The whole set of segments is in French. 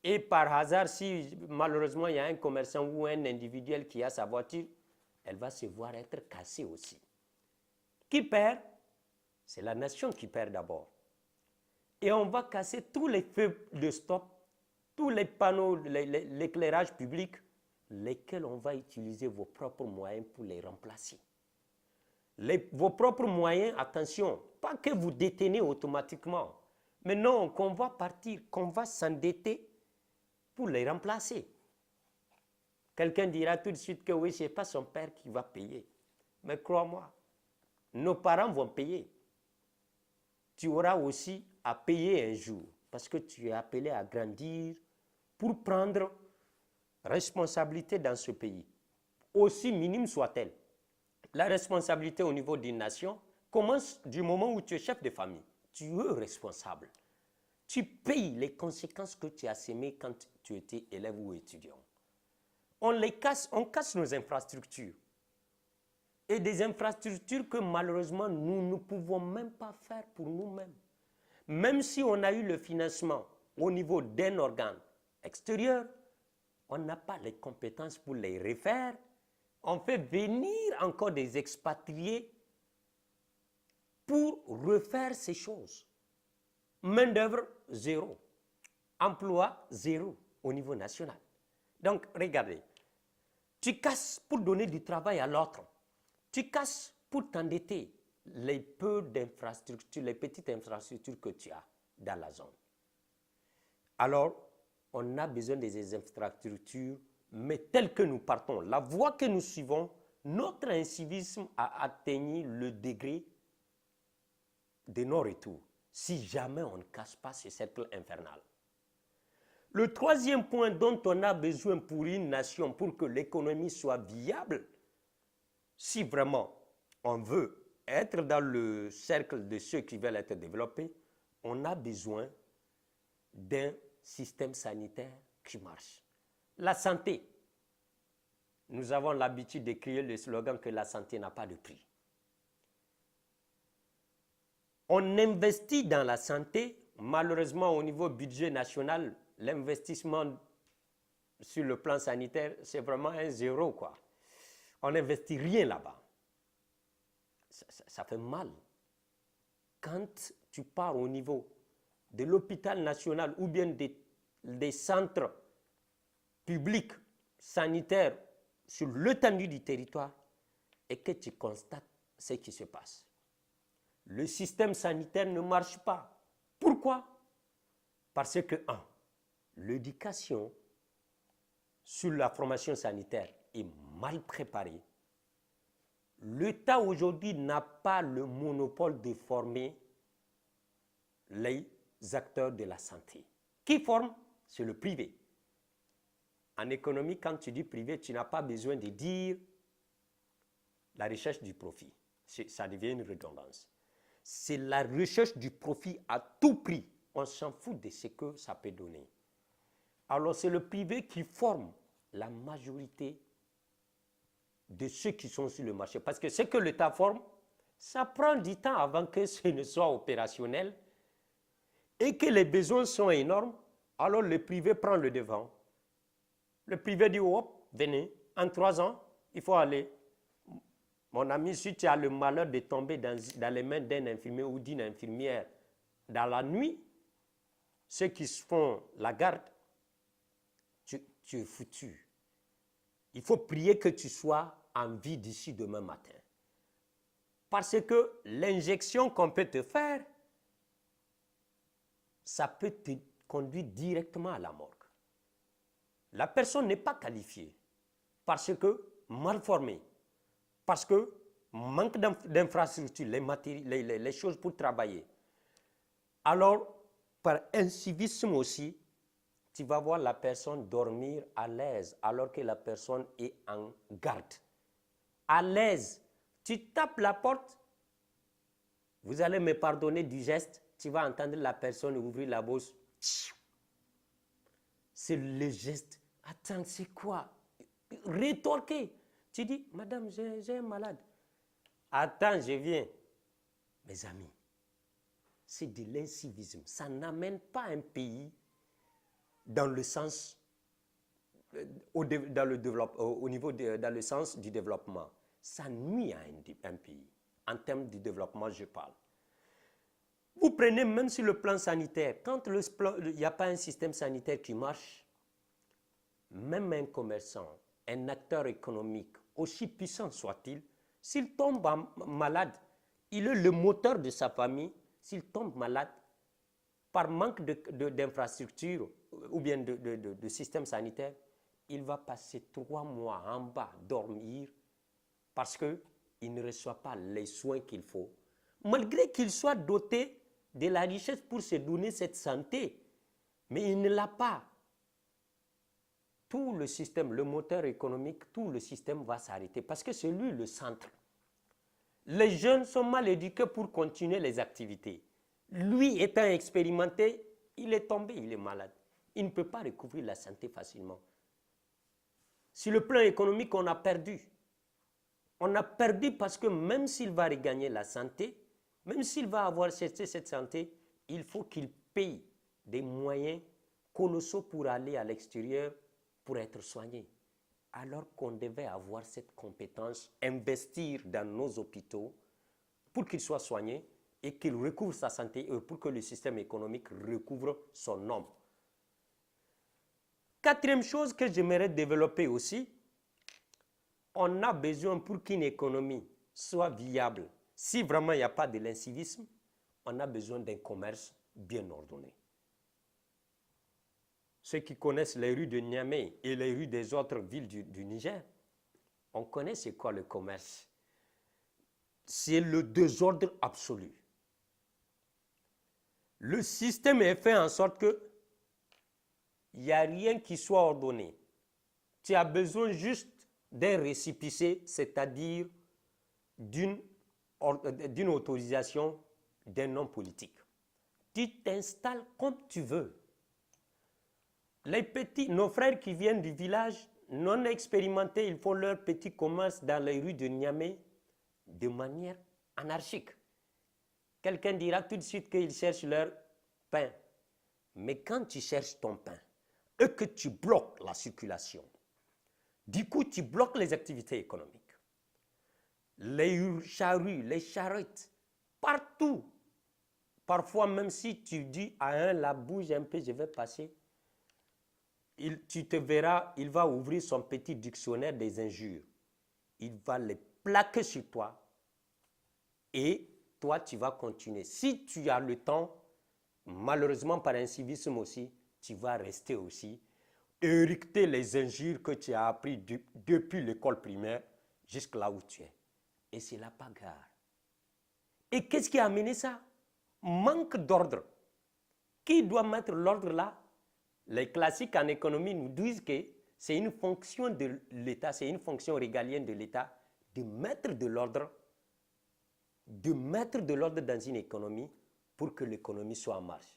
Et par hasard, si malheureusement il y a un commerçant ou un individuel qui a sa voiture, elle va se voir être cassée aussi. Qui perd? C'est la nation qui perd d'abord. Et on va casser tous les feux de stop, tous les panneaux, l'éclairage public, lesquels on va utiliser vos propres moyens pour les remplacer. Vos propres moyens, attention, pas que vous détenez automatiquement, mais non, qu'on va partir, qu'on va s'endetter pour les remplacer. Quelqu'un dira tout de suite que oui, ce n'est pas son père qui va payer. Mais crois-moi, nos parents vont payer. Tu auras aussi à payer un jour, parce que tu es appelé à grandir pour prendre responsabilité dans ce pays, aussi minime soit-elle. La responsabilité au niveau d'une nation commence du moment où tu es chef de famille. Tu es responsable. Tu payes les conséquences que tu as sémées quand tu étais élève ou étudiant. On casse nos infrastructures. Et des infrastructures que malheureusement nous ne pouvons même pas faire pour nous-mêmes. Même si on a eu le financement au niveau d'un organe extérieur, on n'a pas les compétences pour les refaire. On fait venir encore des expatriés pour refaire ces choses. Main-d'œuvre, zéro. Emploi, zéro au niveau national. Donc, regardez, tu casses pour donner du travail à l'autre. Tu casses pour t'endetter les peu d'infrastructures, les petites infrastructures que tu as dans la zone. Alors, on a besoin des infrastructures, mais telles que nous partons, la voie que nous suivons, notre incivisme a atteint le degré de non-retour, si jamais on ne casse pas ce cercle infernal. Le troisième point dont on a besoin pour une nation, pour que l'économie soit viable, si vraiment on veut être dans le cercle de ceux qui veulent être développés, on a besoin d'un système sanitaire qui marche. La santé. Nous avons l'habitude de crier le slogan que la santé n'a pas de prix. On investit dans la santé, malheureusement au niveau budget national, l'investissement sur le plan sanitaire, c'est vraiment un zéro, quoi. On n'investit rien là-bas. Ça fait mal. Quand tu pars au niveau de l'hôpital national ou bien des centres publics sanitaires sur l'étendue du territoire et que tu constates ce qui se passe. Le système sanitaire ne marche pas. Pourquoi? Parce que, l'éducation sur la formation sanitaire est mal préparée. L'État aujourd'hui n'a pas le monopole de former les acteurs de la santé. Qui forme? C'est le privé. En économie, quand tu dis privé, tu n'as pas besoin de dire la recherche du profit. Ça devient une redondance. C'est la recherche du profit à tout prix. On s'en fout de ce que ça peut donner. Alors c'est le privé qui forme la majorité de ceux qui sont sur le marché. Parce que ce que l'État forme, ça prend du temps avant que ce ne soit opérationnel et que les besoins sont énormes. Alors le privé prend le devant. Le privé dit, hop, venez, en 3 ans, il faut aller. Mon ami, si tu as le malheur de tomber dans les mains d'un infirmier ou d'une infirmière dans la nuit, ceux qui se font la garde, tu es foutu. Il faut prier que tu sois en vie d'ici demain matin. Parce que l'injection qu'on peut te faire, ça peut te conduire directement à la mort. La personne n'est pas qualifiée parce que mal formée, parce que manque d'infrastructures, les choses pour travailler. Alors, par incivisme aussi, tu vas voir la personne dormir à l'aise alors que la personne est en garde. À l'aise. Tu tapes la porte, vous allez me pardonner du geste, tu vas entendre la personne ouvrir la bouche. C'est le geste. Attends, c'est quoi? Rétorquer. Tu dis, madame, j'ai un malade. Attends, je viens. Mes amis, c'est de l'incivisme. Ça n'amène pas un pays dans le sens, dans le sens du développement. Ça nuit à un pays. En termes de développement, je parle. Vous prenez même sur le plan sanitaire, quand il n'y a pas un système sanitaire qui marche, même un commerçant, un acteur économique, aussi puissant soit-il, s'il tombe malade, il est le moteur de sa famille, s'il tombe malade, par manque d'infrastructures ou bien de système sanitaire, il va passer 3 mois en bas, dormir, parce qu'il ne reçoit pas les soins qu'il faut, malgré qu'il soit doté de la richesse pour se donner cette santé. Mais il ne l'a pas. Tout le système, le moteur économique, tout le système va s'arrêter parce que c'est lui le centre. Les jeunes sont mal éduqués pour continuer les activités. Lui étant expérimenté, il est tombé, il est malade. Il ne peut pas recouvrir la santé facilement. Sur le plan économique, on a perdu. On a perdu parce que même s'il va regagner la santé, même s'il va avoir cette santé, il faut qu'il paye des moyens colossaux pour aller à l'extérieur pour être soigné. Alors qu'on devait avoir cette compétence, investir dans nos hôpitaux pour qu'ils soient soignés et qu'ils recouvrent sa santé et pour que le système économique recouvre son nombre. Quatrième chose que j'aimerais développer aussi, on a besoin pour qu'une économie soit viable, si vraiment il n'y a pas de l'incivisme, on a besoin d'un commerce bien ordonné. Ceux qui connaissent les rues de Niamey et les rues des autres villes du Niger, on connaît c'est quoi le commerce. C'est le désordre absolu. Le système est fait en sorte que il n'y a rien qui soit ordonné. Tu as besoin juste d'un récépissé, c'est-à-dire d'une autorisation d'un homme politique. Tu t'installes comme tu veux. Nos frères qui viennent du village, non expérimentés, ils font leur petit commerce dans les rues de Niamey de manière anarchique. Quelqu'un dira tout de suite qu'ils cherchent leur pain. Mais quand tu cherches ton pain et que tu bloques la circulation, du coup tu bloques les activités économiques. Les charrues, les charrettes, partout. Parfois même si tu dis à un, la bouge un peu, je vais passer, tu te verras, il va ouvrir son petit dictionnaire des injures. Il va les plaquer sur toi et toi, tu vas continuer. Si tu as le temps, malheureusement par incivisme aussi, tu vas rester aussi, éructer les injures que tu as appris depuis l'école primaire jusqu'à là où tu es. Et c'est la bagarre. Et qu'est-ce qui a amené ça? Manque d'ordre. Qui doit mettre l'ordre là? Les classiques en économie nous disent que c'est une fonction de l'État, c'est une fonction régalienne de l'État de mettre de l'ordre dans une économie pour que l'économie soit en marche.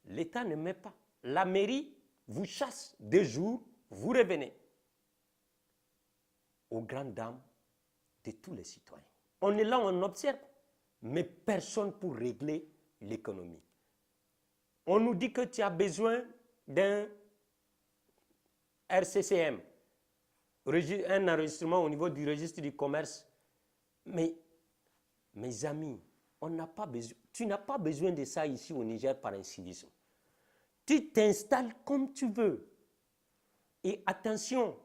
L'État ne met pas. La mairie vous chasse 2 jours, vous revenez. Aux grandes dames de tous les citoyens. On est là, on observe, mais personne pour régler l'économie. On nous dit que tu as besoin d'un RCCM, un enregistrement au niveau du registre du commerce. Mais, mes amis, tu n'as pas besoin de ça ici au Niger par incivisme. Tu t'installes comme tu veux. Et attention,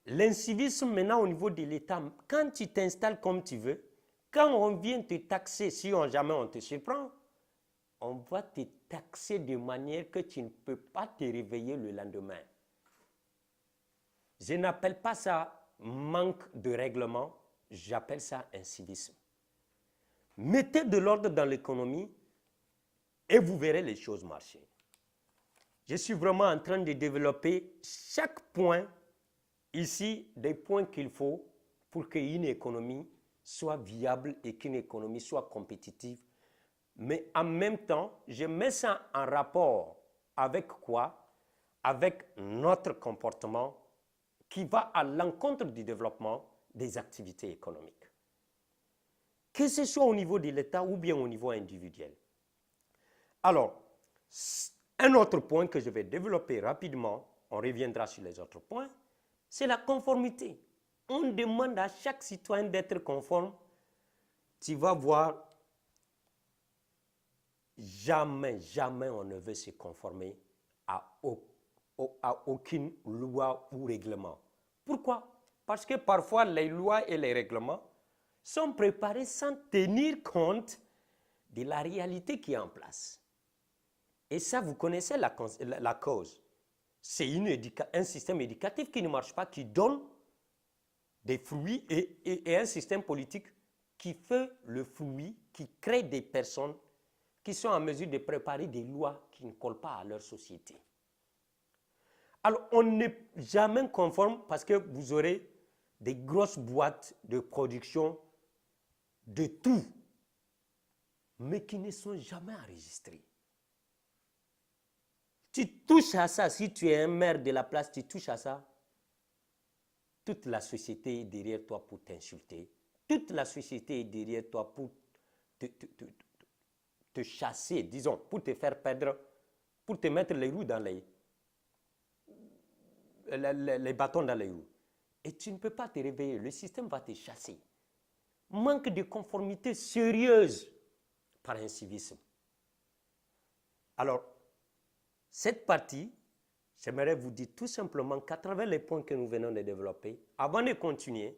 l'incivisme maintenant au niveau de l'État, quand tu t'installes comme tu veux, quand on vient te taxer, si jamais on te surprend, on va te taxer de manière que tu ne peux pas te réveiller le lendemain. Je n'appelle pas ça manque de règlement, j'appelle ça incivisme. Mettez de l'ordre dans l'économie et vous verrez les choses marcher. Je suis vraiment en train de développer chaque point ici, des points qu'il faut pour qu'une économie soit viable et qu'une économie soit compétitive. Mais en même temps, je mets ça en rapport avec quoi? Avec notre comportement qui va à l'encontre du développement des activités économiques. Que ce soit au niveau de l'État ou bien au niveau individuel. Alors, Un autre point que je vais développer rapidement, on reviendra sur les autres points, c'est la conformité. On demande à chaque citoyen d'être conforme. Tu vas voir, jamais, jamais on ne veut se conformer à aucune loi ou règlement. Pourquoi? Parce que parfois les lois et les règlements sont préparés sans tenir compte de la réalité qui est en place. Et ça, vous connaissez la cause. C'est un système éducatif qui ne marche pas, qui donne des fruits et un système politique qui fait le fruit, qui crée des personnes qui sont en mesure de préparer des lois qui ne collent pas à leur société. Alors, on n'est jamais conforme parce que vous aurez des grosses boîtes de production de tout, mais qui ne sont jamais enregistrées. Tu touches à ça, si tu es un maire de la place, tu touches à ça, toute la société est derrière toi pour t'insulter. Toute la société est derrière toi pour te chasser, disons, pour te faire perdre, pour te mettre les roues dans les bâtons dans les roues. Et tu ne peux pas te réveiller, le système va te chasser. Manque de conformité sérieuse par incivisme. Alors, cette partie, j'aimerais vous dire tout simplement qu'à travers les points que nous venons de développer, avant de continuer,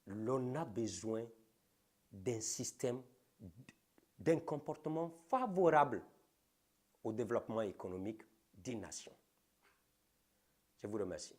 l'on a besoin d'un système, d'un comportement favorable au développement économique d'une nation. Je vous remercie.